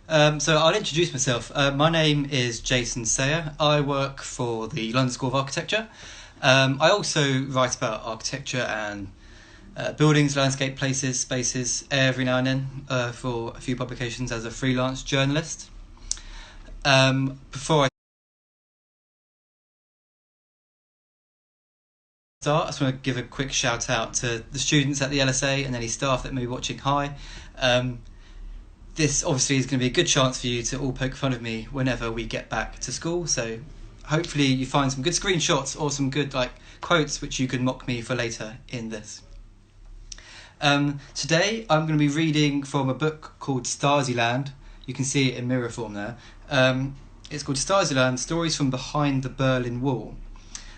So I'll introduce myself. My name is Jason Sayer. I work for the London School of Architecture. I also write about architecture and buildings, landscape, places, spaces every now and then for a few publications as a freelance journalist. Before I start, I just want to give a quick shout out to the students at the LSA and any staff that may be watching. Hi. This obviously is going to be a good chance for you to all poke fun of me whenever we get back to school. So hopefully you find some good screenshots or some good quotes which you can mock me for later in this. Today I'm going to be reading from a book called Stasiland. You can see it in mirror form there. It's called Stasiland, Stories from Behind the Berlin Wall.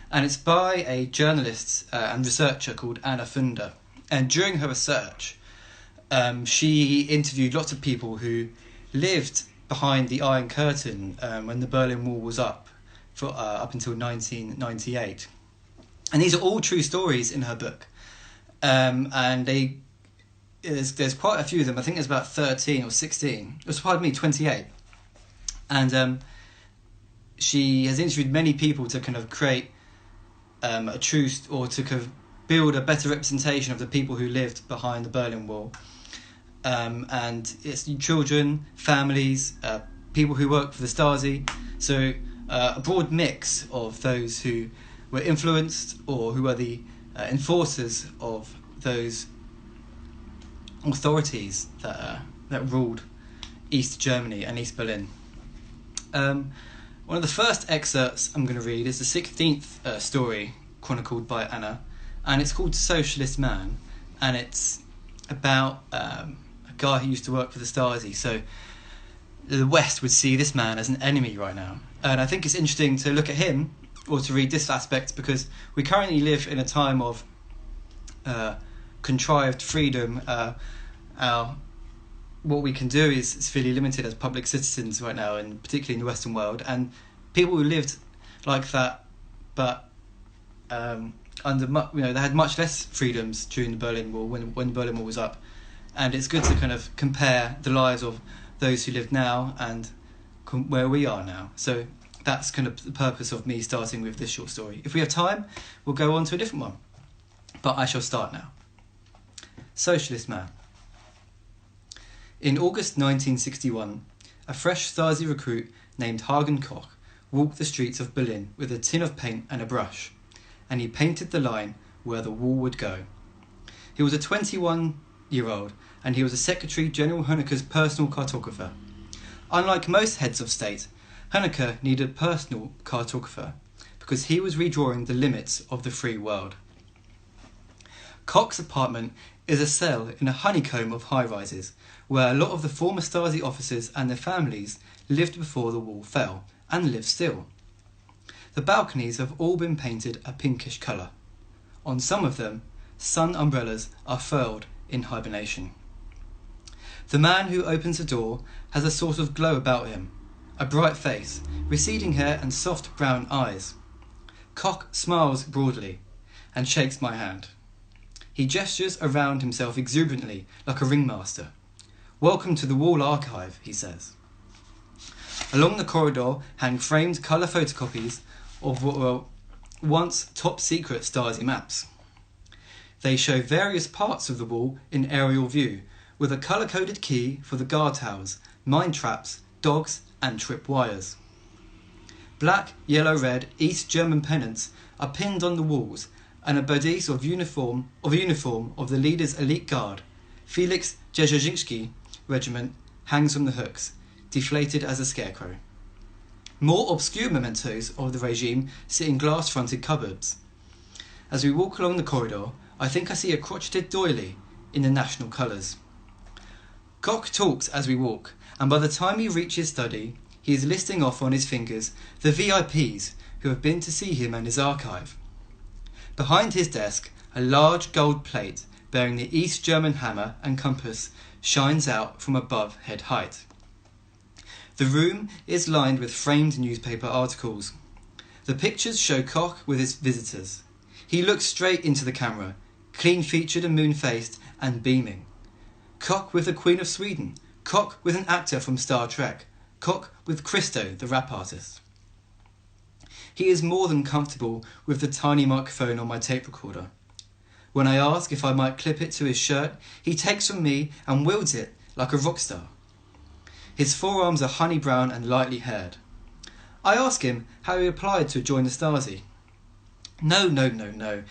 And it's by a journalist and researcher called Anna Funder. And during her research, she interviewed lots of people who lived behind the Iron Curtain when the Berlin Wall was up until 1998. And these are all true stories in her book. And there's quite a few of them. I think there's about 13 or 16. Pardon me, 28. And she has interviewed many people to kind of create a truth, or to kind of build a better representation of the people who lived behind the Berlin Wall. And it's children, families, people who worked for the Stasi. So a broad mix of those who were influenced or who were the enforcers of those authorities that ruled East Germany and East Berlin. One of the first excerpts I'm going to read is the 16th story chronicled by Anna, and it's called Socialist Man, and it's about a guy who used to work for the Stasi. So the West would see this man as an enemy right now, and I think it's interesting to look at him, or to read this aspect, because we currently live in a time of contrived freedom. What we can do is fairly limited as public citizens right now, and particularly in the Western world. And people who lived like that, but they had much less freedoms during the Berlin Wall, when the Berlin Wall was up. And it's good to kind of compare the lives of those who live now and where we are now. So that's kind of the purpose of me starting with this short story. If we have time, we'll go on to a different one. But I shall start now. Socialist Man. In August 1961, a fresh Stasi recruit named Hagen Koch walked the streets of Berlin with a tin of paint and a brush, and he painted the line where the wall would go. He was a 21-year-old, and he was a Secretary General Honecker's personal cartographer. Unlike most heads of state, Honecker needed a personal cartographer because he was redrawing the limits of the free world. Koch's apartment is a cell in a honeycomb of high-rises, where a lot of the former Stasi officers and their families lived before the wall fell, and live still. The balconies have all been painted a pinkish colour. On some of them, sun umbrellas are furled in hibernation. The man who opens the door has a sort of glow about him, a bright face, receding hair and soft brown eyes. Koch smiles broadly and shakes my hand. He gestures around himself exuberantly, like a ringmaster. "Welcome to the Wall Archive," he says. Along the corridor hang framed colour photocopies of what were once top-secret Stasi maps. They show various parts of the wall in aerial view, with a colour-coded key for the guard towers, mine traps, dogs and tripwires. Black, yellow, red East German pennants are pinned on the walls, and a bodice of uniform of the leader's elite guard, Felix Dzerzhinsky regiment, hangs from the hooks, deflated as a scarecrow. More obscure mementos of the regime sit in glass-fronted cupboards. As we walk along the corridor, I think I see a crocheted doily in the national colours. Koch talks as we walk, and by the time he reaches his study, he is listing off on his fingers the VIPs who have been to see him and his archive. Behind his desk, a large gold plate bearing the East German hammer and compass shines out from above head height. The room is lined with framed newspaper articles. The pictures show Koch with his visitors. He looks straight into the camera, clean-featured and moon-faced and beaming. Koch with the Queen of Sweden, Cock with an actor from Star Trek. Cock with Christo, the rap artist. He is more than comfortable with the tiny microphone on my tape recorder. When I ask if I might clip it to his shirt, he takes from me and wields it like a rock star. His forearms are honey brown and lightly haired. I ask him how he applied to join the Stasi. No,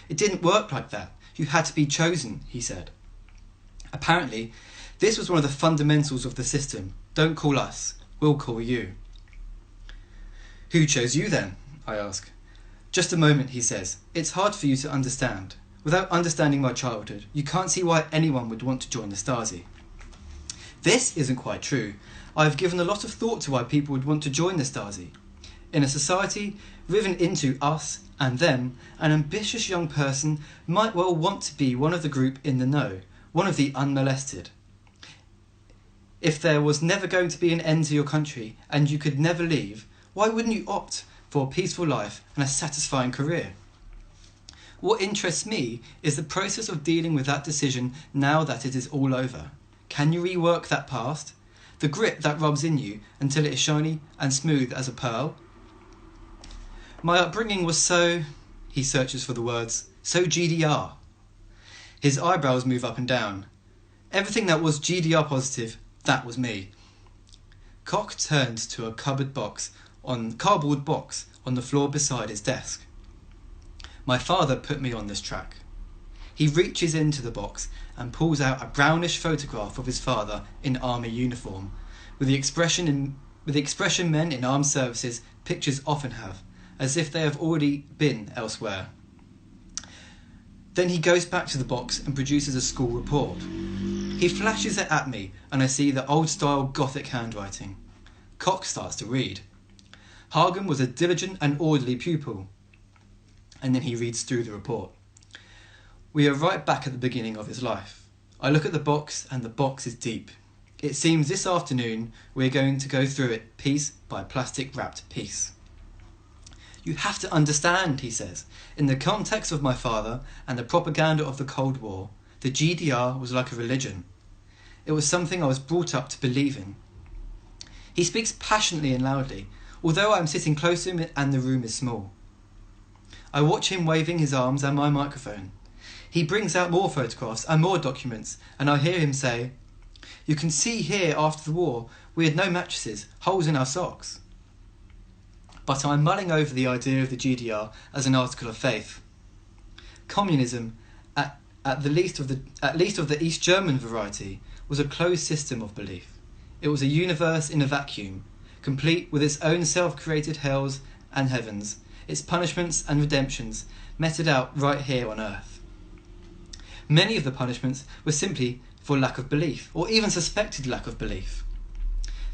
it didn't work like that. You had to be chosen, he said. Apparently, this was one of the fundamentals of the system. Don't call us, we'll call you. Who chose you then? I ask. Just a moment, he says. It's hard for you to understand. Without understanding my childhood, you can't see why anyone would want to join the Stasi. This isn't quite true. I've given a lot of thought to why people would want to join the Stasi. In a society riven into us and them, an ambitious young person might well want to be one of the group in the know, one of the unmolested. If there was never going to be an end to your country and you could never leave, why wouldn't you opt for a peaceful life and a satisfying career? What interests me is the process of dealing with that decision now that it is all over. Can you rework that past? The grit that rubs in you until it is shiny and smooth as a pearl? My upbringing was so, he searches for the words, so GDR. His eyebrows move up and down. Everything that was GDR positive, that was me. Cock turned to a cardboard box on the floor beside his desk. My father put me on this track. He reaches into the box and pulls out a brownish photograph of his father in army uniform, with the expression men in armed services pictures often have, as if they have already been elsewhere. Then he goes back to the box and produces a school report. He flashes it at me and I see the old-style Gothic handwriting. Cock starts to read. Hagen was a diligent and orderly pupil. And then he reads through the report. We are right back at the beginning of his life. I look at the box and the box is deep. It seems this afternoon we're going to go through it piece by plastic-wrapped piece. You have to understand, he says, in the context of my father and the propaganda of the Cold War, the GDR was like a religion. It was something I was brought up to believe in. He speaks passionately and loudly, although I am sitting close to him and the room is small. I watch him waving his arms and my microphone. He brings out more photographs and more documents, and I hear him say, "You can see here after the war, we had no mattresses, holes in our socks." But I'm mulling over the idea of the GDR as an article of faith. Communism, at least of the East German variety, was a closed system of belief. It was a universe in a vacuum, complete with its own self-created hells and heavens, its punishments and redemptions meted out right here on earth. Many of the punishments were simply for lack of belief, or even suspected lack of belief.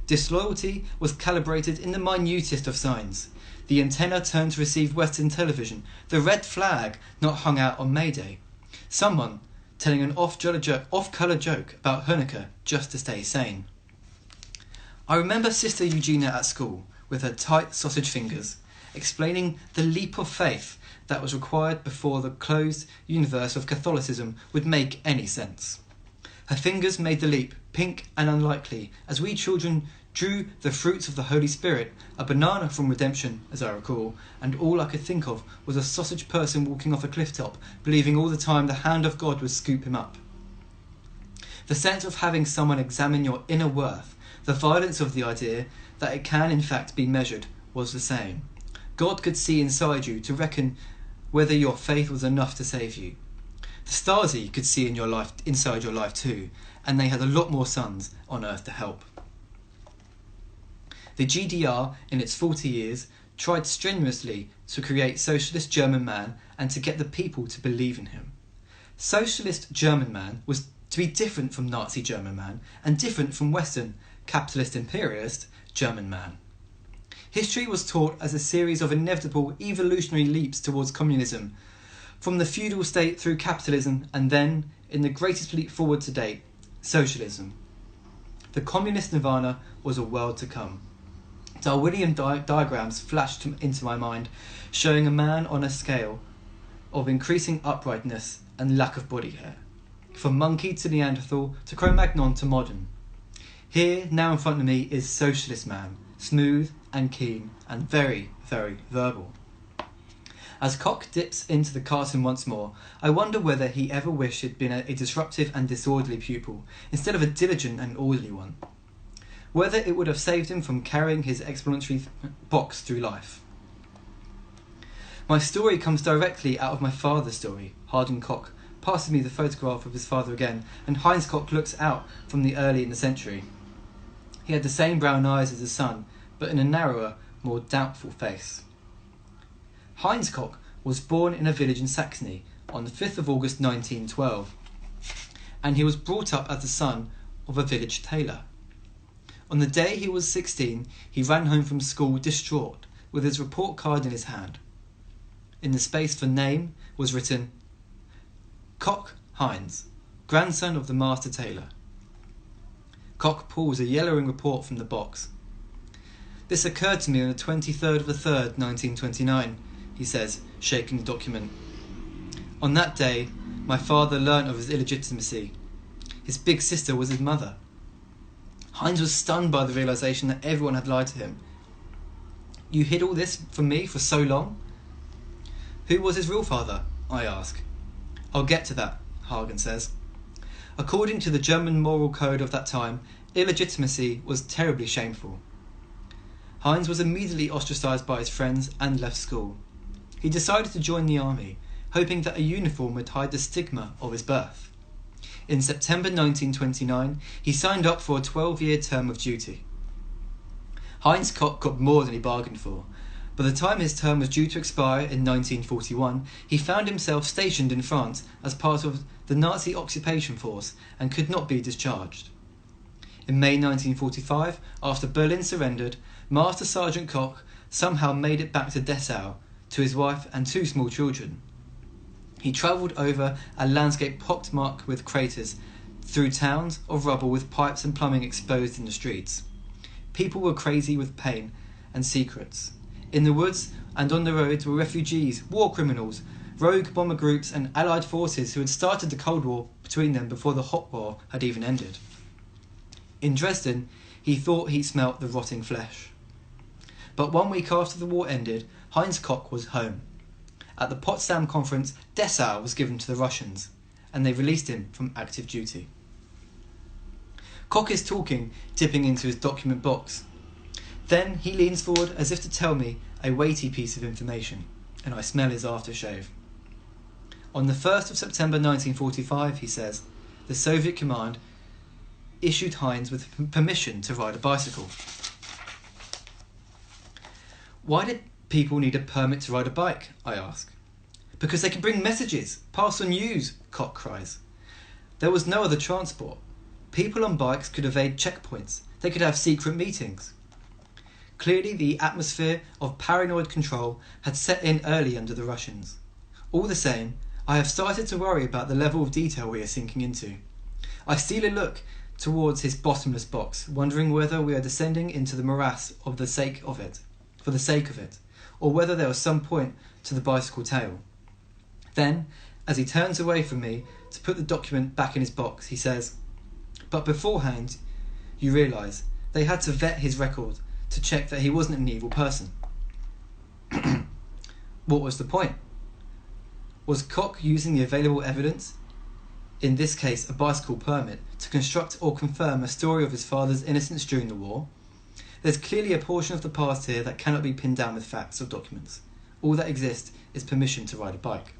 Disloyalty was calibrated in the minutest of signs. The antenna turned to receive Western television, the red flag not hung out on May Day. Someone telling an off-colour joke about Hanukkah just to stay sane. I remember Sister Eugenia at school, with her tight sausage fingers, explaining the leap of faith that was required before the closed universe of Catholicism would make any sense. Her fingers made the leap, pink and unlikely, as we children drew the fruits of the Holy Spirit, a banana from redemption, as I recall, and all I could think of was a sausage person walking off a cliff top, believing all the time the hand of God would scoop him up. The sense of having someone examine your inner worth, the violence of the idea that it can in fact be measured, was the same. God could see inside you to reckon whether your faith was enough to save you. The Stasi could see inside your life too, and they had a lot more sons on earth to help. The GDR, in its 40 years, tried strenuously to create Socialist German Man and to get the people to believe in him. Socialist German Man was to be different from Nazi German Man and different from Western, capitalist imperialist German Man. History was taught as a series of inevitable evolutionary leaps towards communism, from the feudal state through capitalism, and then, in the greatest leap forward to date, socialism. The communist nirvana was a world to come. Darwinian diagrams flashed into my mind, showing a man on a scale of increasing uprightness and lack of body hair, from monkey to Neanderthal to Cro-Magnon to modern. Here, now in front of me, is Socialist Man, smooth and keen and very, very verbal. As Cock dips into the carton once more, I wonder whether he ever wished he'd been a disruptive and disorderly pupil, instead of a diligent and orderly one. Whether it would have saved him from carrying his explanatory box through life. My story comes directly out of my father's story. Hardin Cock passes me the photograph of his father again, and Heinz Cock looks out from the early in the century. He had the same brown eyes as his son, but in a narrower, more doubtful face. Heinz Cock was born in a village in Saxony on the 5th of August 1912, and he was brought up as the son of a village tailor. On the day he was 16, he ran home from school distraught, with his report card in his hand. In the space for name was written, Cock Heinz, grandson of the master tailor. Cock pulls a yellowing report from the box. This occurred to me on the 23rd of the 3rd, 1929, he says, shaking the document. On that day, my father learnt of his illegitimacy. His big sister was his mother. Heinz was stunned by the realisation that everyone had lied to him. You hid all this from me for so long? Who was his real father? I ask. I'll get to that, Hagen says. According to the German moral code of that time, illegitimacy was terribly shameful. Heinz was immediately ostracised by his friends and left school. He decided to join the army, hoping that a uniform would hide the stigma of his birth. In September 1929, he signed up for a 12-year term of duty. Heinz Cock got more than he bargained for. By the time his term was due to expire in 1941, he found himself stationed in France as part of the Nazi occupation force and could not be discharged. In May 1945, after Berlin surrendered, Master Sergeant Cock somehow made it back to Dessau to his wife and 2 small children. He travelled over a landscape pockmarked with craters, through towns of rubble with pipes and plumbing exposed in the streets. People were crazy with pain and secrets. In the woods and on the roads were refugees, war criminals, rogue bomber groups and Allied forces who had started the Cold War between them before the Hot War had even ended. In Dresden, he thought he smelt the rotting flesh. But 1 week after the war ended, Heinz Cock was home. At the Potsdam Conference, Dessau was given to the Russians, and they released him from active duty. Cock is talking, dipping into his document box. Then he leans forward as if to tell me a weighty piece of information, and I smell his aftershave. On the 1st of September 1945, he says, the Soviet command issued Heinz with permission to ride a bicycle. Why did people need a permit to ride a bike? I ask. Because they can bring messages, pass on news, Cock cries. There was no other transport. People on bikes could evade checkpoints. They could have secret meetings. Clearly, the atmosphere of paranoid control had set in early under the Russians. All the same, I have started to worry about the level of detail we are sinking into. I steal a look towards his bottomless box, wondering whether we are descending into the morass for the sake of it, or whether there was some point to the bicycle tale. Then, as he turns away from me to put the document back in his box, he says, but beforehand, you realise, they had to vet his record to check that he wasn't an evil person. What was the point? Was Cock using the available evidence, in this case a bicycle permit, to construct or confirm a story of his father's innocence during the war? There's clearly a portion of the past here that cannot be pinned down with facts or documents. All that exists is permission to ride a bike.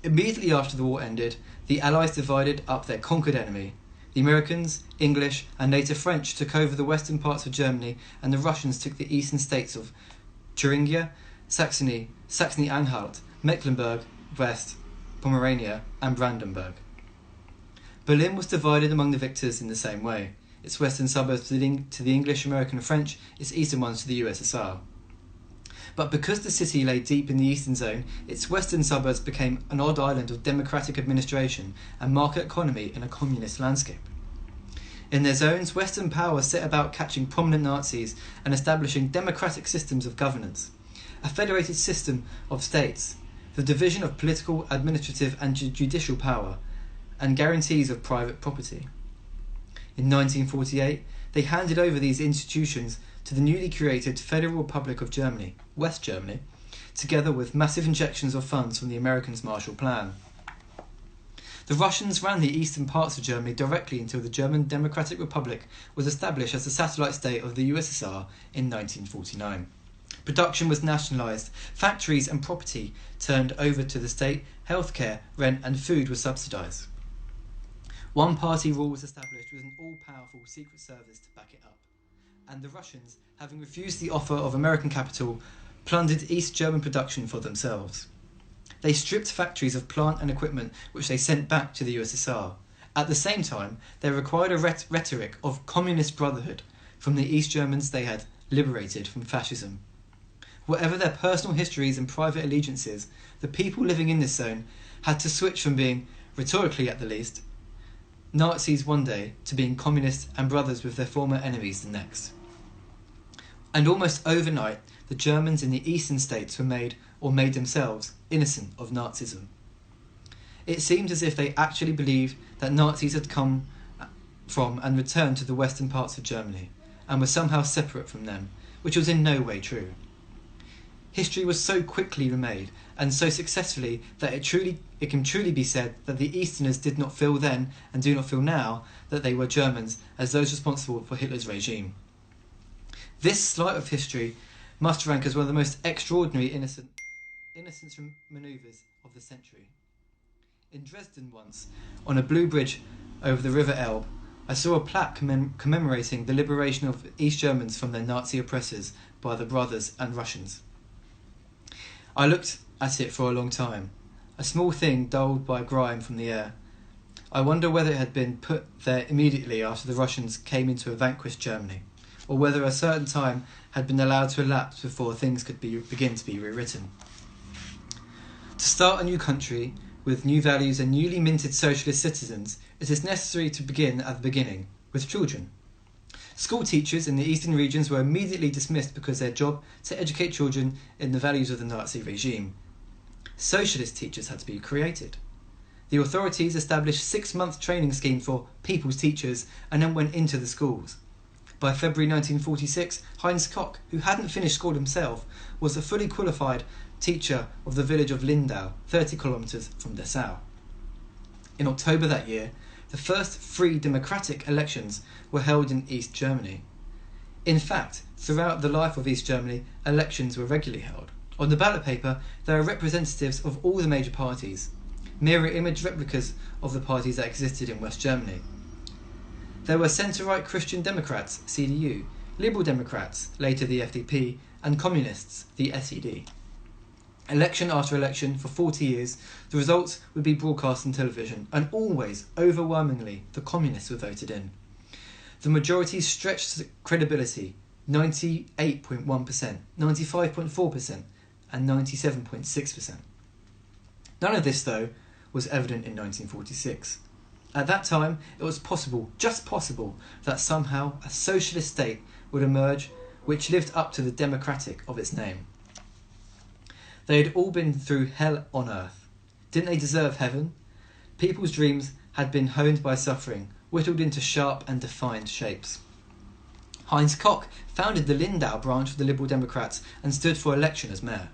Immediately after the war ended, the Allies divided up their conquered enemy. The Americans, English, and later French took over the western parts of Germany, and the Russians took the eastern states of Thuringia, Saxony, Saxony-Anhalt, Mecklenburg, West, Pomerania, and Brandenburg. Berlin was divided among the victors in the same way, its western suburbs to the English, American, and French, its eastern ones to the USSR. But because the city lay deep in the eastern zone, its western suburbs became an odd island of democratic administration and market economy in a communist landscape. In their zones, Western powers set about catching prominent Nazis and establishing democratic systems of governance, a federated system of states, the division of political, administrative and judicial power, and guarantees of private property. In 1948, they handed over these institutions to the newly created Federal Republic of Germany, West Germany, together with massive injections of funds from the Americans' Marshall Plan. The Russians ran the eastern parts of Germany directly until the German Democratic Republic was established as a satellite state of the USSR in 1949. Production was nationalised, factories and property turned over to the state, healthcare, rent and food was subsidised. One-party rule was established with an all-powerful secret service to back it up. And the Russians, having refused the offer of American capital, plundered East German production for themselves. They stripped factories of plant and equipment which they sent back to the USSR. At the same time, they required a rhetoric of communist brotherhood from the East Germans they had liberated from fascism. Whatever their personal histories and private allegiances, the people living in this zone had to switch from being, rhetorically at the least, Nazis one day to being communists and brothers with their former enemies the next. And almost overnight, the Germans in the eastern states were made themselves innocent of Nazism. It seemed as if they actually believed that Nazis had come from and returned to the western parts of Germany, and were somehow separate from them, which was in no way true. History was so quickly remade, and so successfully, that it can truly be said that the Easterners did not feel then, and do not feel now, that they were Germans as those responsible for Hitler's regime. This slight of history must rank as one of the most extraordinary innocence manoeuvres of the century. In Dresden once, on a blue bridge over the River Elbe, I saw a plaque commemorating the liberation of East Germans from their Nazi oppressors by the Brothers and Russians. I looked at it for a long time, a small thing dulled by grime from the air. I wonder whether it had been put there immediately after the Russians came into a vanquished Germany, or whether a certain time had been allowed to elapse before things could begin to be rewritten. To start a new country, with new values and newly minted socialist citizens, it is necessary to begin at the beginning, with children. School teachers in the eastern regions were immediately dismissed because their job to educate children in the values of the Nazi regime. Socialist teachers had to be created. The authorities established a 6-month training scheme for people's teachers and then went into the schools. By February 1946, Heinz Koch, who hadn't finished school himself, was a fully qualified teacher of the village of Lindau, 30 kilometres from Dessau. In October that year, the first free democratic elections were held in East Germany. In fact, throughout the life of East Germany, elections were regularly held. On the ballot paper, there are representatives of all the major parties, mirror image replicas of the parties that existed in West Germany. There were centre-right Christian Democrats, CDU, Liberal Democrats, later the FDP, and Communists, the SED. Election after election, for 40 years, the results would be broadcast on television, and always, overwhelmingly, the Communists were voted in. The majority stretched credibility, 98.1%, 95.4%, and 97.6%. None of this, though, was evident in 1946. At that time, it was possible, just possible, that somehow a socialist state would emerge which lived up to the democratic of its name. They had all been through hell on earth. Didn't they deserve heaven? People's dreams had been honed by suffering, whittled into sharp and defined shapes. Heinz Koch founded the Lindau branch of the Liberal Democrats and stood for election as mayor.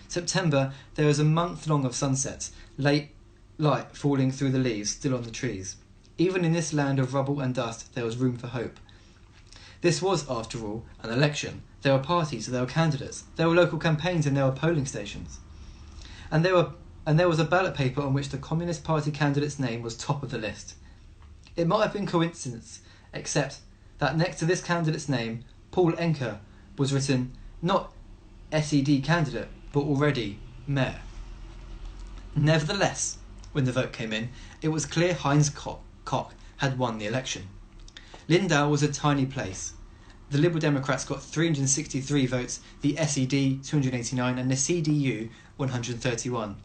September, there was a month long of sunsets, late light falling through the leaves still on the trees. Even in this land of rubble and dust, there was room for hope. This was, after all, an election. There were parties, there were candidates, there were local campaigns, and there were polling stations. And there was a ballot paper on which the Communist Party candidate's name was top of the list. It might have been coincidence, except that next to this candidate's name, Paul Enker, was written not SED candidate, but already mayor. Nevertheless, when the vote came in, it was clear Heinz Koch had won the election. Lindau was a tiny place. The Liberal Democrats got 363 votes, the SED 289 and the CDU 131.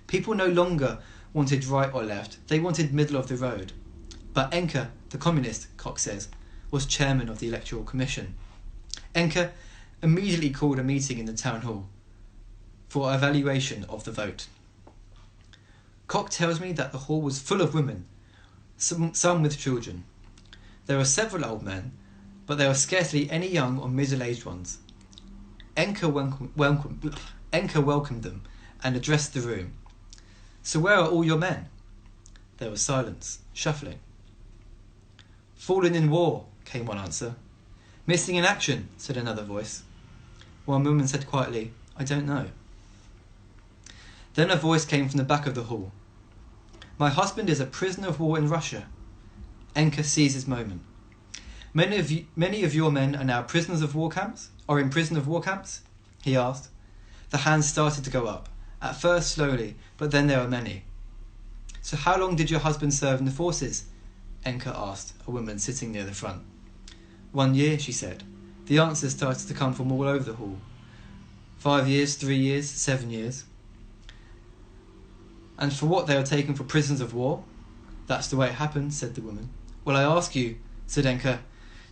People no longer wanted right or left, they wanted middle of the road. But Enker, the communist, Koch says, was chairman of the Electoral Commission. Enker immediately called a meeting in the town hall for evaluation of the vote. Koch tells me that the hall was full of women, some with children. There were several old men, but there were scarcely any young or middle-aged ones. Enka welcomed them and addressed the room. "So where are all your men?" There was silence, shuffling. "Fallen in war," came one answer. "Missing in action," said another voice. One woman said quietly, "I don't know." Then a voice came from the back of the hall. "My husband is a prisoner of war in Russia." Enka seized his moment. Many of your men are now prisoners of war camps? Or in prison of war camps?" he asked. The hands started to go up, at first slowly, but then there were many. "So how long did your husband serve in the forces?" Enka asked a woman sitting near the front. 1 year, she said. The answers started to come from all over the hall. 5 years, 3 years, 7 years. "And for what they were taken for prisoners of war?" "That's the way it happened," said the woman. "Well, I ask you," said Enka,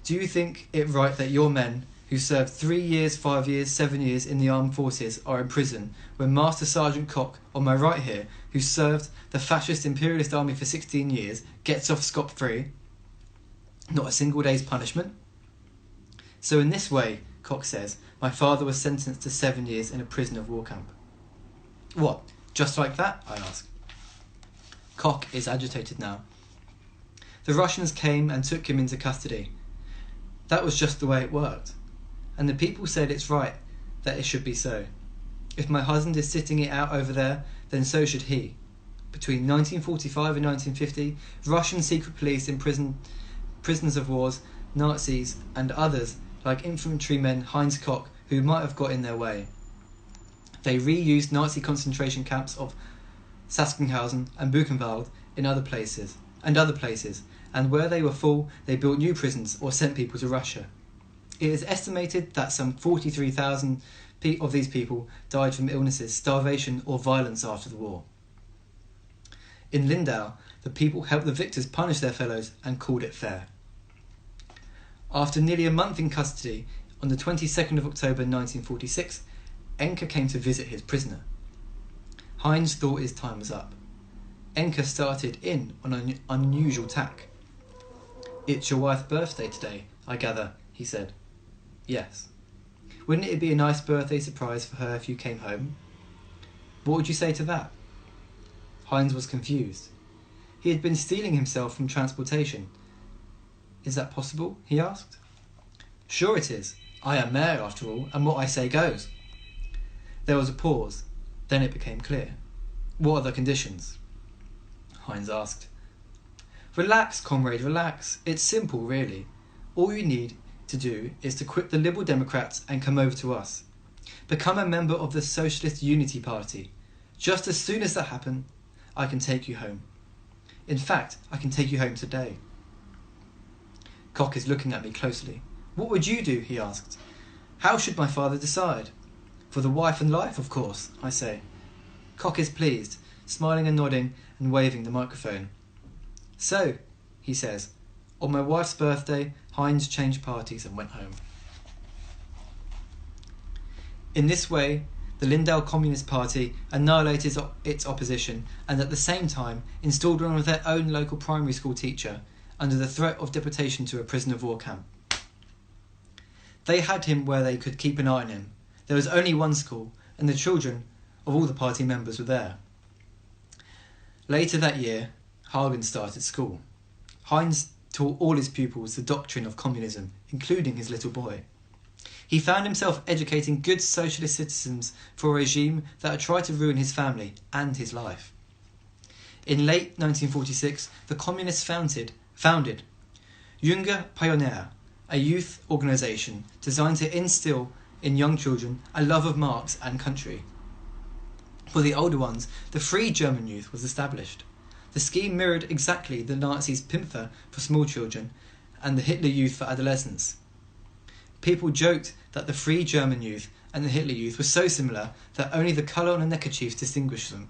"do you think it right that your men, who served 3 years, 5 years, 7 years in the armed forces, are in prison when Master Sergeant Koch, on my right here, who served the fascist imperialist army for 16 years, gets off scot-free? Not a single day's punishment?" "So in this way," Koch says, "my father was sentenced to 7 years in a prison of war camp." "What, just like that?" I ask. Koch is agitated now. "The Russians came and took him into custody. That was just the way it worked. And the people said it's right that it should be so. If my husband is sitting it out over there, then so should he. Between 1945 and 1950, Russian secret police imprisoned prisoners of wars, Nazis, and others like infantryman Heinz Koch who might have got in their way. They reused Nazi concentration camps of Sachsenhausen and Buchenwald in other places, and where they were full, they built new prisons or sent people to Russia. It is estimated that some 43,000 of these people died from illnesses, starvation, or violence after the war. In Lindau, the people helped the victors punish their fellows and called it fair." After nearly a month in custody, on the 22nd of October 1946, Enka came to visit his prisoner. Heinz thought his time was up. Enka started in on an unusual tack. "It's your wife's birthday today, I gather," he said. "Yes." "Wouldn't it be a nice birthday surprise for her if you came home?" "What would you say to that?" Heinz was confused. He had been steeling himself from transportation. "Is that possible?" he asked. "Sure it is. I am mayor, after all, and what I say goes." There was a pause. Then it became clear. "What are the conditions?" Heinz asked. "Relax, comrade, relax. It's simple, really. All you need to do is to quit the Liberal Democrats and come over to us. Become a member of the Socialist Unity Party. Just as soon as that happens, I can take you home. In fact, I can take you home today." Koch is looking at me closely. "What would you do?" he asked. "How should my father decide?" "For the wife and life, of course," I say. Koch is pleased, smiling and nodding and waving the microphone. "So," he says, "on my wife's birthday, Heinz changed parties and went home." In this way, the Lindau Communist Party annihilated its opposition and at the same time installed one of their own local primary school teacher under the threat of deportation to a prison of war camp. They had him where they could keep an eye on him. There was only one school, and the children of all the party members were there. Later that year, Hagen started school. Heinz taught all his pupils the doctrine of communism, including his little boy. He found himself educating good socialist citizens for a regime that had tried to ruin his family and his life. In late 1946, the communists founded Junge Pioneer, a youth organisation designed to instill in young children a love of Marx and country. For the older ones, the Free German Youth was established. The scheme mirrored exactly the Nazis' Pimpfer for small children and the Hitler Youth for adolescents. People joked that the Free German Youth and the Hitler Youth were so similar that only the colour on a neckerchief distinguished them.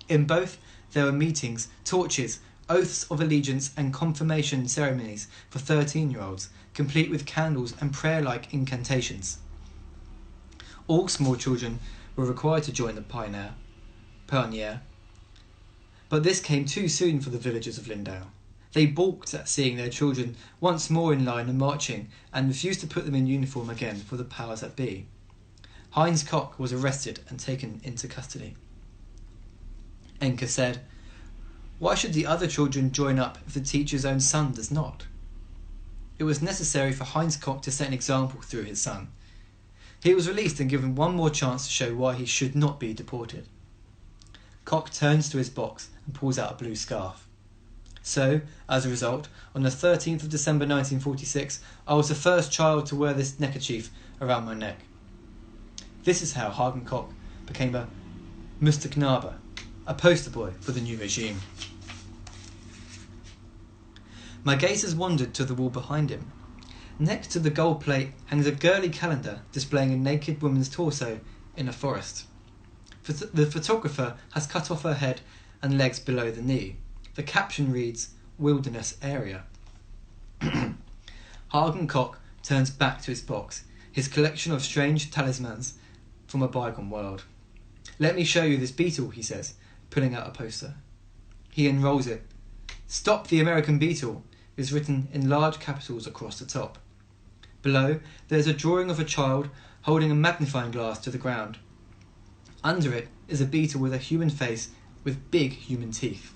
In both, there were meetings, torches, oaths of allegiance and confirmation ceremonies for 13-year-olds, complete with candles and prayer-like incantations. All small children were required to join the Pioneer. But this came too soon for the villagers of Lindau. They balked at seeing their children once more in line and marching, and refused to put them in uniform again for the powers that be. Heinz Koch was arrested and taken into custody. Enke said, "Why should the other children join up if the teacher's own son does not?" It was necessary for Heinz Koch to set an example through his son. He was released and given one more chance to show why he should not be deported. Koch turns to his box and pulls out a blue scarf. So, as a result, on the 13th of December 1946, I was the first child to wear this neckerchief around my neck. This is how Hagen Koch became a Musterknabe, a poster boy for the new regime. My gaze has wandered to the wall behind him. Next to the gold plate hangs a girly calendar displaying a naked woman's torso in a forest. The photographer has cut off her head and legs below the knee. The caption reads, "Wilderness Area." Hagen Koch turns back to his box, his collection of strange talismans from a bygone world. "Let me show you this beetle," he says, pulling out a poster. He unrolls it. "Stop the American beetle" is written in large capitals across the top. Below, there is a drawing of a child holding a magnifying glass to the ground. Under it is a beetle with a human face with big human teeth.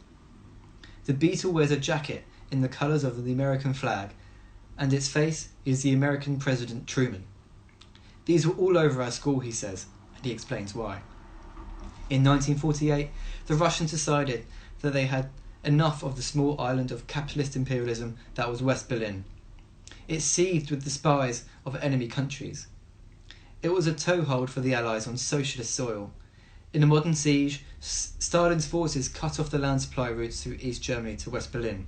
The beetle wears a jacket in the colours of the American flag, and its face is the American President Truman. These were all over our school, he says, and he explains why. In 1948, the Russians decided that they had enough of the small island of capitalist imperialism that was West Berlin. It seethed with the spies of enemy countries. It was a toehold for the Allies on socialist soil. In a modern siege, Stalin's forces cut off the land supply routes through East Germany to West Berlin.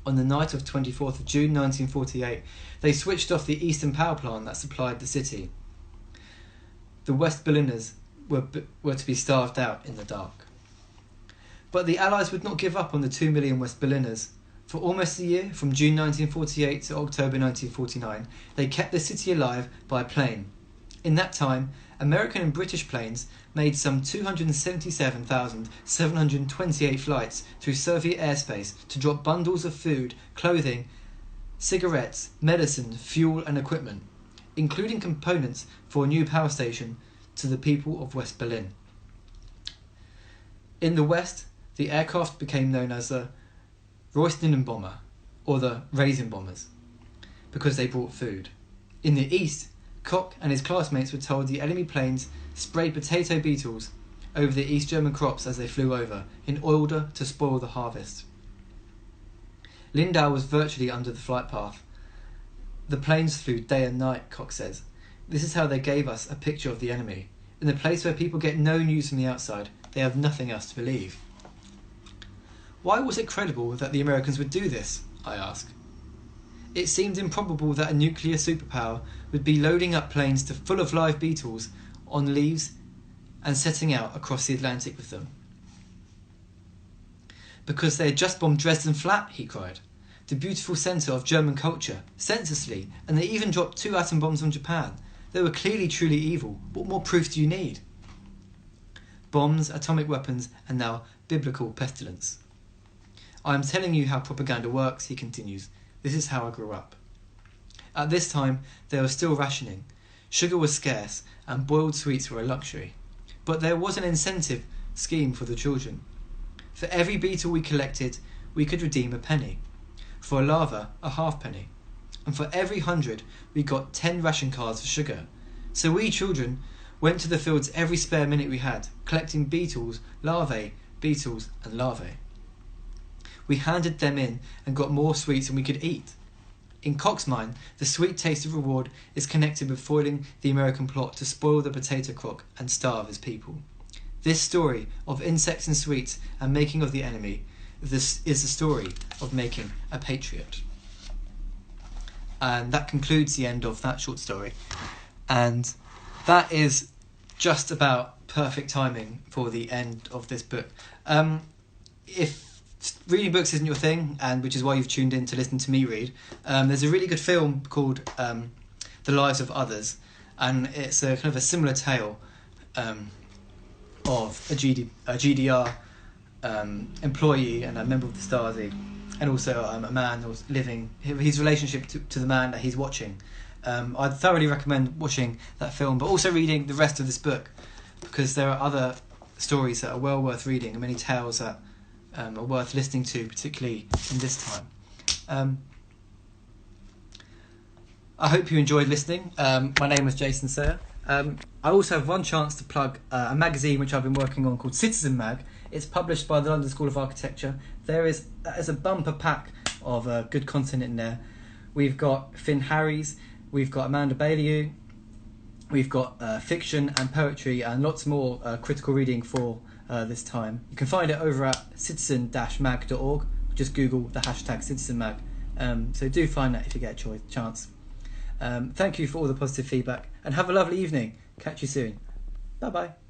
On the night of 24th of June 1948, they switched off the eastern power plant that supplied the city. The West Berliners were to be starved out in the dark. But the Allies would not give up on the 2 million West Berliners. For almost a year, from June 1948 to October 1949, they kept the city alive by plane. In that time, American and British planes made some 277,728 flights through Soviet airspace to drop bundles of food, clothing, cigarettes, medicine, fuel and equipment, including components for a new power station, to the people of West Berlin. In the West, the aircraft became known as the Reustinnenbomber, or the Raisin Bombers, because they brought food. In the East, Koch and his classmates were told the enemy planes sprayed potato beetles over the East German crops as they flew over, in order to spoil the harvest. Lindau was virtually under the flight path. The planes flew day and night, Koch says. This is how they gave us a picture of the enemy. In the place where people get no news from the outside, they have nothing else to believe. Why was it credible that the Americans would do this? I ask. It seemed improbable that a nuclear superpower would be loading up planes full of live beetles on leaves and setting out across the Atlantic with them. Because they had just bombed Dresden flat, he cried. The beautiful centre of German culture, senselessly, and they even dropped 2 atom bombs on Japan. They were clearly truly evil. What more proof do you need? Bombs, atomic weapons, and now biblical pestilence. I am telling you how propaganda works, he continues. This is how I grew up. At this time, there was still rationing. Sugar was scarce, and boiled sweets were a luxury. But there was an incentive scheme for the children. For every beetle we collected, we could redeem a penny. For a larva, a halfpenny. And for every 100, we got 10 ration cards for sugar. So we children went to the fields every spare minute we had, collecting beetles, larvae, beetles, and larvae. We handed them in and got more sweets than we could eat. In Koch's mind, the sweet taste of reward is connected with foiling the American plot to spoil the potato crop and starve his people. This story of insects and sweets and making of the enemy, this is the story of making a patriot. And that concludes the end of that short story. And that is just about perfect timing for the end of this book. If reading books isn't your thing, and which is why you've tuned in to listen to me read, there's a really good film called The Lives of Others, and it's a kind of a similar tale of a GDR employee and a member of the Stasi, and also a man who's living his relationship to the man that he's watching. I'd thoroughly recommend watching that film, but also reading the rest of this book, because there are other stories that are well worth reading and many tales that are worth listening to, particularly in this time. I hope you enjoyed listening. My name is Jason Sayer. I also have one chance to plug a magazine which I've been working on called Citizen Mag. It's published by the London School of Architecture. There's a bumper pack of good content in there. We've got Finn Harries, we've got Amanda Baillieu, we've got fiction and poetry and lots more critical reading for this time. You can find it over at citizen-mag.org. Just Google the hashtag Citizen Mag. So do find that if you get a chance. Thank you for all the positive feedback and have a lovely evening. Catch you soon. Bye bye.